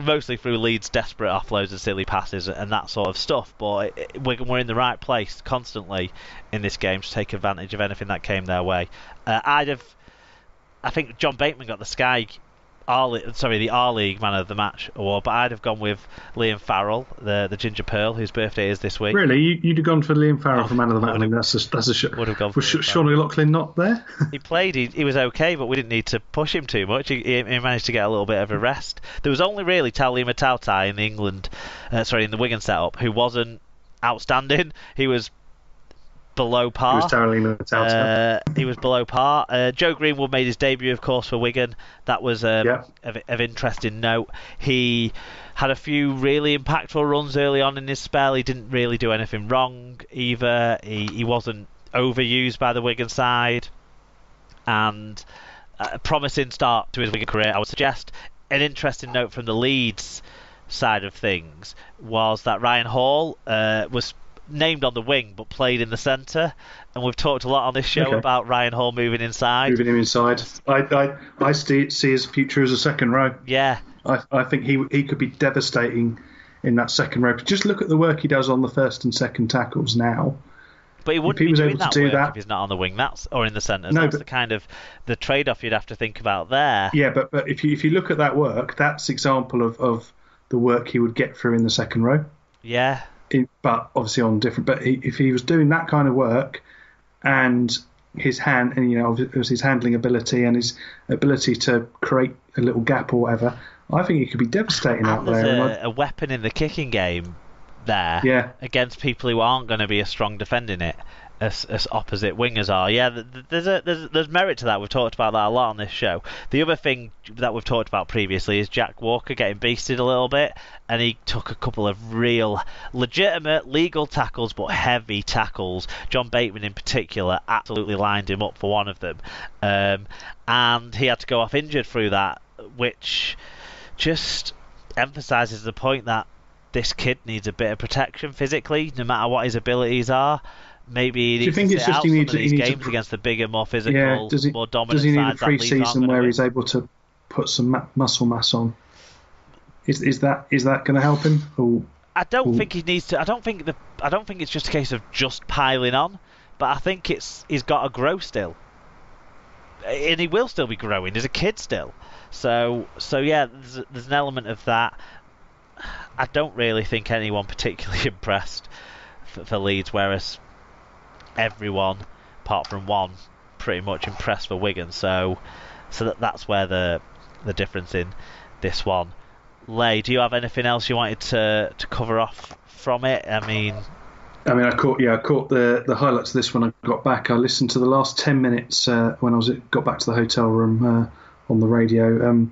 mostly through Leeds' desperate offloads and silly passes and that sort of stuff. But we're in the right place constantly in this game to take advantage of anything that came their way. I think John Bateman got the R-League Man of the Match award, but I'd have gone with Liam Farrell, the Ginger Pearl, whose birthday is this week. Really? You'd have gone for Liam Farrell for Man of the Match? That's a shot. Would have gone for Was Sean O'Loughlin not there? He played, he was okay, but we didn't need to push him too much. He managed to get a little bit of a rest. There was only really Talia Matautai in the Wigan setup, who wasn't outstanding. He was below par. He was below par. Joe Greenwood made his debut, of course, for Wigan. That was of interesting note. He had a few really impactful runs early on in his spell. He didn't really do anything wrong either. He wasn't overused by the Wigan side. And a promising start to his Wigan career, I would suggest. An interesting note from the Leeds side of things was that Ryan Hall was named on the wing but played in the centre, and we've talked a lot on this show about Ryan Hall moving him inside. I see his future as a second row. Yeah, I think he could be devastating in that second row. Just look at the work he does on the first and second tackles now. But he wouldn't be doing that work if he's not on the wing, or in the centre. No, that's the kind of the trade-off you'd have to think about there. Yeah, but if you look at that work, that's example of the work he would get through in the second row. Yeah. But obviously on different. But if he was doing that kind of work, and his his handling ability and his ability to create a little gap or whatever, I think he could be devastating out there. There's a weapon in the kicking game there against people who aren't going to be as strong defending it as opposite wingers are. Yeah, there's merit to that. We've talked about that a lot on this show. The other thing that we've talked about previously is Jack Walker getting beasted a little bit, and he took a couple of real legitimate legal tackles, but heavy tackles. John Bateman in particular absolutely lined him up for one of them, and he had to go off injured through that, which just emphasises the point that this kid needs a bit of protection physically, no matter what his abilities are. Maybe he needs to sit out some of these games against the bigger, more physical, more dominant sides. Does he need a pre-season where he's able to put some muscle mass on? Is that going to help him? I don't think he needs to. I don't think it's just a case of just piling on, but I think he's got to grow still, and he will still be growing. He's a kid still, so yeah. There's an element of that. I don't really think anyone particularly impressed for Leeds, whereas everyone apart from one pretty much impressed for Wigan, so that's where the difference in this one lay. Do you have anything else you wanted to cover off from it? I mean I caught the highlights of this when I got back. I listened to the last 10 minutes when I got back to the hotel room on the radio.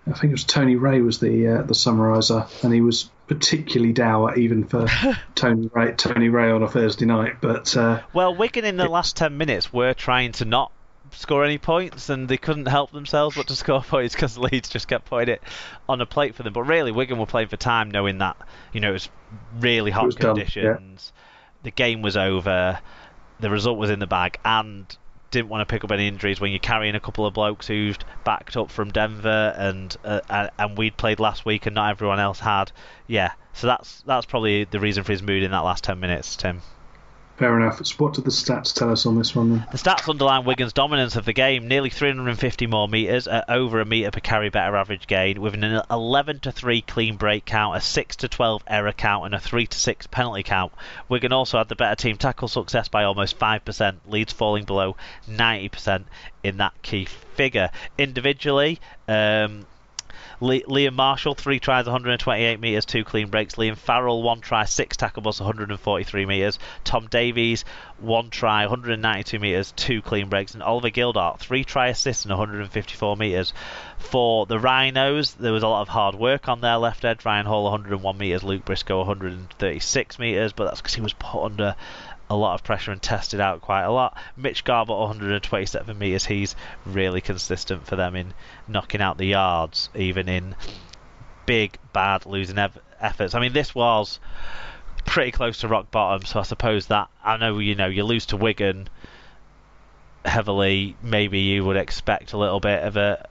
I think it was Tony Ray was the summariser, and he was particularly dour even for Tony Ray on a Thursday night. But Wigan in the last 10 minutes were trying to not score any points, and they couldn't help themselves but to score points because Leeds just kept putting it on a plate for them. But really, Wigan were playing for time, knowing that it was really hot conditions. The game was over, the result was in the bag, and didn't want to pick up any injuries when you're carrying a couple of blokes who've backed up from Denver, and we'd played last week and not everyone else had. Yeah, so that's probably the reason for his mood in that last 10 minutes, Tim. Fair enough. What did the stats tell us on this one then? The stats underline Wigan's dominance of the game, nearly 350 more metres, at over a metre per carry better average gain, with an 11-3 clean break count, a 6-12 error count, and a 3-6 penalty count. Wigan also had the better team tackle success by almost 5%, Leeds falling below 90% in that key figure. Individually, Liam Marshall, 3 tries, 128 metres, 2 clean breaks. Liam Farrell, 1 try, 6 tackle busts, 143 metres. Tom Davies, 1 try, 192 metres, 2 clean breaks. And Oliver Gildart, 3 try assists and 154 metres. For the Rhinos, there was a lot of hard work on their left edge. Ryan Hall, 101 metres. Luke Briscoe, 136 metres. But that's because he was put under a lot of pressure and tested out quite a lot. Mitch Garbutt, 127 metres. He's really consistent for them in knocking out the yards, even in big, bad losing efforts. I mean, this was pretty close to rock bottom, so I suppose that, I know, you lose to Wigan heavily, maybe you would expect a little bit of a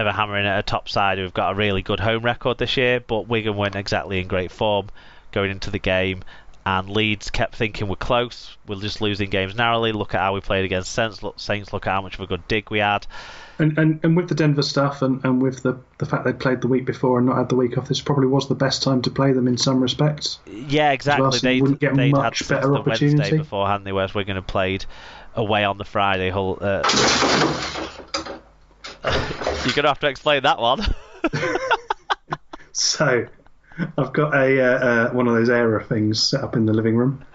a hammering at a top side who've got a really good home record this year, but Wigan weren't exactly in great form going into the game, and Leeds kept thinking we're close, we're just losing games narrowly. Look at how we played against Saints. Look at how much of a good dig we had. And with the Denver stuff and with the fact they played the week before and not had the week off, this probably was the best time to play them in some respects. Yeah, exactly. Well, so they'd much had better the opportunity Wednesday before, hadn't they? Whereas Wigan had played away on the Friday. You're going to have to explain that one. So, I've got a one of those Aera things set up in the living room,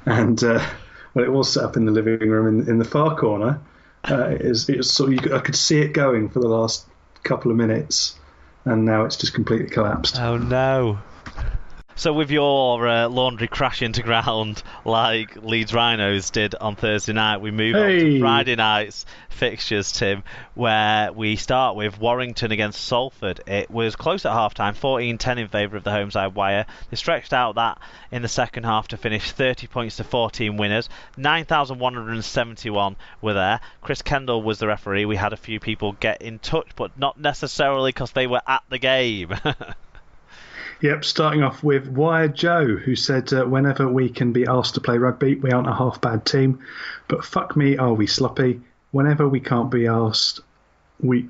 and it was set up in the living room in the far corner. It's sort of, I could see it going for the last couple of minutes, and now it's just completely collapsed. Oh no! So with your laundry crashing to ground like Leeds Rhinos did on Thursday night, we move on to Friday night's fixtures, Tim, where we start with Warrington against Salford. It was close at half-time, 14-10 in favour of the home side Wire. They stretched out that in the second half to finish 30 points to 14 winners. 9,171 were there. Chris Kendall was the referee. We had a few people get in touch, but not necessarily because they were at the game. Yep, starting off with Wire Joe, who said, whenever we can be asked to play rugby, we aren't a half-bad team, but fuck me, are we sloppy? Whenever we can't be asked, we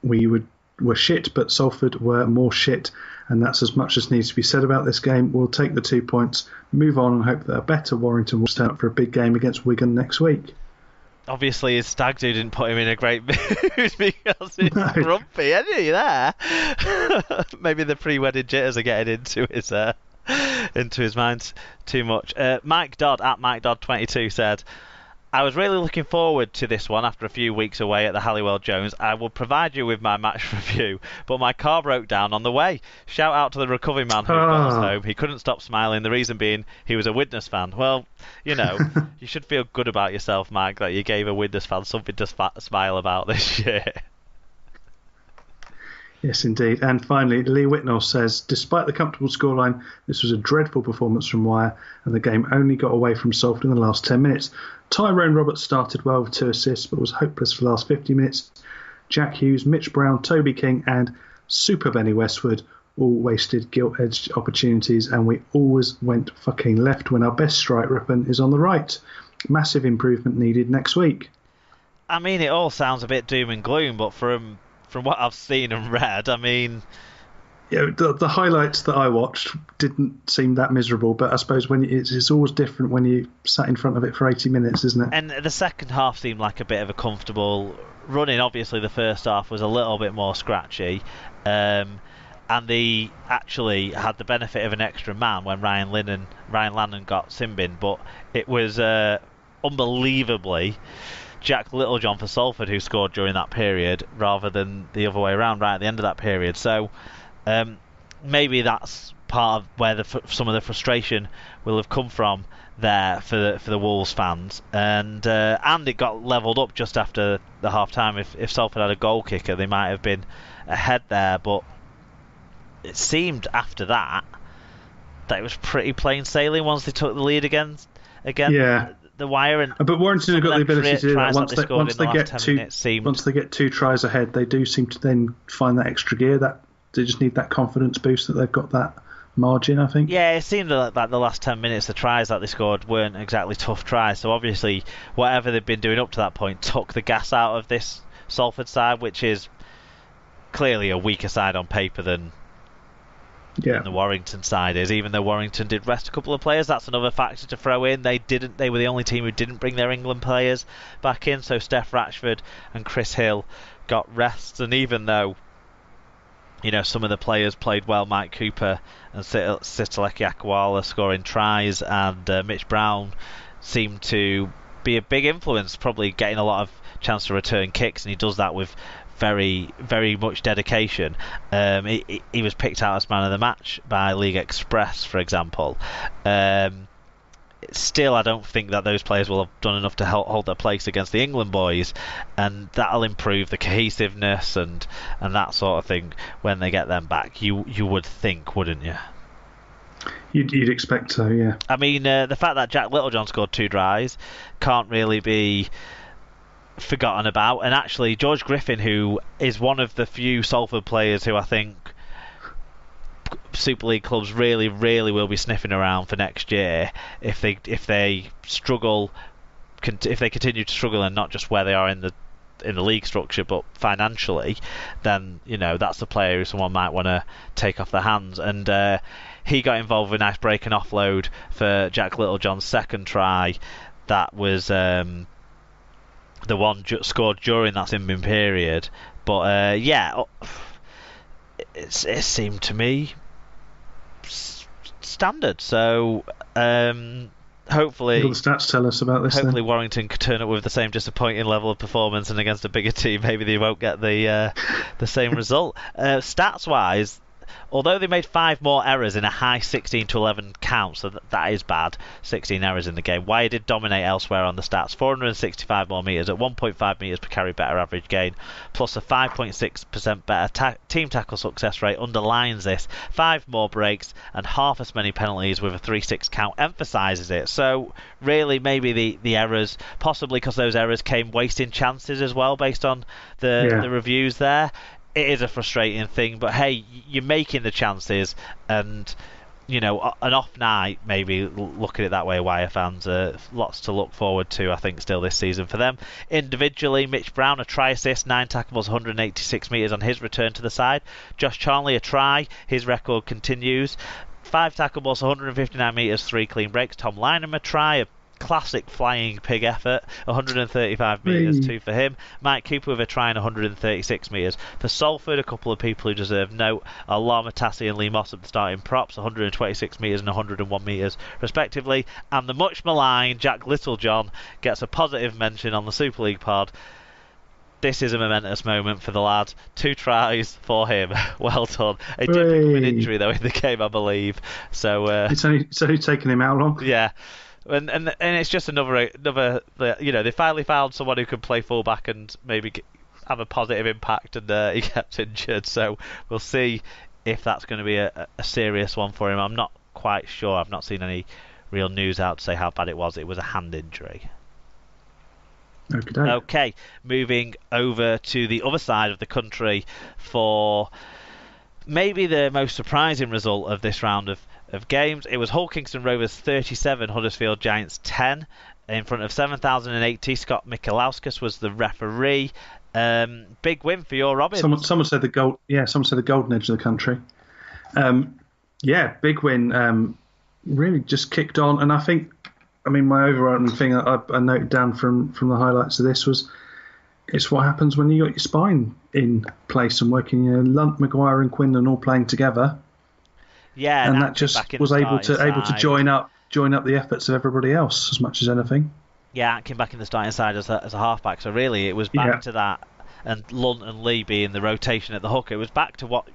were shit, but Salford were more shit, and that's as much as needs to be said about this game. We'll take the 2 points, move on, and hope that a better Warrington will stand up for a big game against Wigan next week. Obviously, his stag do didn't put him in a great mood because he's grumpy, isn't he? There, maybe the pre-wedding jitters are getting into his mind too much. Mike Dodd at Mike Dodd 22 said, I was really looking forward to this one after a few weeks away at the Halliwell Jones. I will provide you with my match review, but my car broke down on the way. Shout out to the recovery man who got us home. He couldn't stop smiling, the reason being he was a Widnes fan. Well, you know, you should feel good about yourself, Mike, that you gave a Widnes fan something to smile about this year. Yes, indeed. And finally, Lee Whitnell says, despite the comfortable scoreline, this was a dreadful performance from Wire, and the game only got away from Salford in the last 10 minutes. Tyrone Roberts started well with 2 assists, but was hopeless for the last 50 minutes. Jack Hughes, Mitch Brown, Toby King, and Super Benny Westwood all wasted gilt-edged opportunities, and we always went fucking left when our best strike weapon is on the right. Massive improvement needed next week. I mean, it all sounds a bit doom and gloom, but from what I've seen and read, I mean... Yeah, the highlights that I watched didn't seem that miserable, but I suppose when it's always different when you sat in front of it for 80 minutes, isn't it? And the second half seemed like a bit of a comfortable running. Obviously, the first half was a little bit more scratchy, and they actually had the benefit of an extra man when Ryan Lannon got sin-binned, but it was unbelievably Jack Littlejohn for Salford who scored during that period rather than the other way around right at the end of that period. So maybe that's part of where some of the frustration will have come from there for the Wolves fans, and it got levelled up just after the half time. If Salford had a goal kicker, they might have been ahead there, but it seemed after that it was pretty plain sailing once they took the lead again. Yeah. The Wire, but Warrington have got the ability to do that once they get 2 tries ahead. They do seem to then find that extra gear. That they just need that confidence boost that they've got that margin, I think. Yeah, it seemed like the last 10 minutes, the tries that they scored weren't exactly tough tries. So obviously, whatever they've been doing up to that point took the gas out of this Salford side, which is clearly a weaker side on paper than the Warrington side is. Even though Warrington did rest a couple of players, that's another factor to throw in. They were the only team who didn't bring their England players back in. So Steph Ratchford and Chris Hill got rests, and even though some of the players played well, Mike Cooper and Sitaleki Akwala scoring tries, and Mitch Brown seemed to be a big influence, probably getting a lot of chance to return kicks, and he does that with very, very much dedication. He was picked out as man of the match by League Express, for example. Still, I don't think that those players will have done enough to hold their place against the England boys, and that'll improve the cohesiveness and that sort of thing when they get them back. You would think, wouldn't you? You'd expect so, yeah. I mean, the fact that Jack Littlejohn scored 2 tries can't really be forgotten about. And actually, George Griffin, who is one of the few Salford players who I think Super League clubs really, really will be sniffing around for next year if they struggle, if they continue to struggle, and not just where they are in the league structure, but financially, then that's the player who someone might want to take off their hands. And he got involved with a nice break and offload for Jack Littlejohn's second try. That was the one scored during that in-bin period. But it seemed to me standard. So hopefully, the stats tell us about this. Hopefully, Warrington could turn up with the same disappointing level of performance, and against a bigger team, maybe they won't get the same result. Stats-wise, although they made 5 more errors in a high 16-11 count, so that is bad, 16 errors in the game. Wire did dominate elsewhere on the stats, 465 more metres at 1.5 metres per carry better average gain, plus a 5.6% better team tackle success rate underlines this. 5 more breaks and half as many penalties with a 3-6 count emphasises it. So really, maybe the errors, possibly because those errors came wasting chances as well, based on the reviews there. It is a frustrating thing, but hey, you're making the chances, and an off night, maybe look at it that way. Wire fans, lots to look forward to, I think, still this season for them. Individually, Mitch Brown, a try assist, 9 tackles, 186 metres on his return to the side. Josh Charnley, a try, his record continues. 5 tackles, 159 metres, 3 clean breaks. Tom Lynham, a try, a classic flying pig effort, 135 metres, 2 for him. Mike Cooper with a try and 136 metres. For Salford, a couple of people who deserve note are Lama Tassi and Lee Moss at the starting props, 126 metres and 101 metres respectively. And the much maligned Jack Littlejohn gets a positive mention on the Super League pod. This is a momentous moment for the lad. 2 tries for him. Well done. It did become an injury though in the game, I believe. So it's only taken him how long? Yeah. And it's just another they finally found someone who can play fullback and maybe have a positive impact, and he gets injured. So we'll see if that's going to be a serious one for him. I'm not quite sure. I've not seen any real news out to say how bad it was. It was a hand injury. Okay, moving over to the other side of the country for maybe the most surprising result of this round of games. It was Hull Kingston Rovers 37, Huddersfield Giants 10, in front of 7,080. Scott Michalauskas was the referee. Big win for your Robins. Someone said the gold. Yeah, someone said the golden edge of the country. Big win. Really just kicked on, and I think, my overriding thing I noted down from the highlights of this was, it's what happens when you got your spine in place and working. Lunt, Maguire, and Quinlan all playing together. Yeah, and that just was able to join up the efforts of everybody else as much as anything. Yeah, Atkin back in the starting side as a halfback. So really, it was back to that, and Lunt and Lee being the rotation at the hook. It was back to what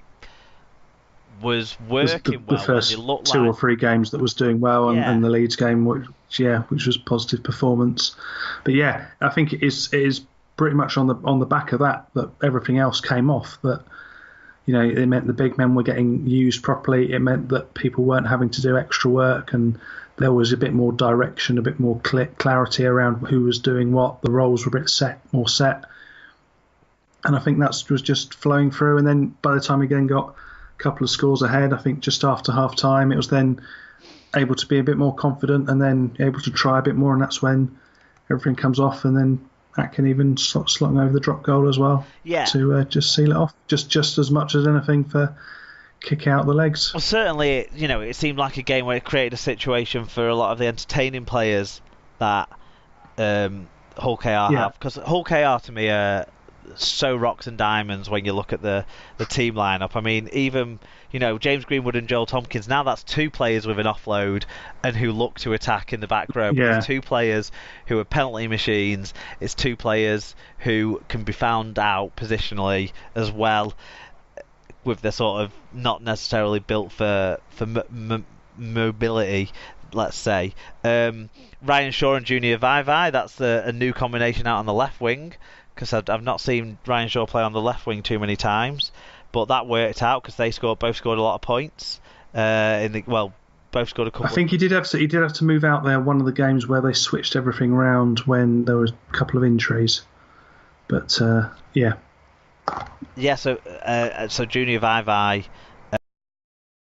was working well. The first 2 or 3 games that was doing well, and the Leeds game, which was positive performance. But yeah, I think it is pretty much on the back of that everything else came off. That. It meant the big men were getting used properly. It meant that people weren't having to do extra work, and there was a bit more direction, a bit more clarity around who was doing what. The roles were a bit more set. And I think that was just flowing through. And then by the time we again got a couple of scores ahead, I think just after half-time, it was then able to be a bit more confident and then able to try a bit more, and that's when everything comes off, and then Atkin even slotting over the drop goal as well, to just seal it off, just as much as anything for kick out the legs. Well, certainly, it seemed like a game where it created a situation for a lot of the entertaining players that Hull KR have, because Hull KR to me are so rocks and diamonds when you look at the team lineup. Even James Greenwood and Joel Tompkins, now that's 2 players with an offload and who look to attack in the back row. But it's 2 players who are penalty machines. It's 2 players who can be found out positionally as well, with their sort of not necessarily built for mobility, let's say. Ryan Shaw and Junior Vai, that's a new combination out on the left wing, because I've not seen Ryan Shaw play on the left wing too many times. But that worked out because they both scored a lot of points. Both scored a couple. I think he did have to move out there one of the games where they switched everything around when there was a couple of injuries. But yeah. Yeah, so Junior Vai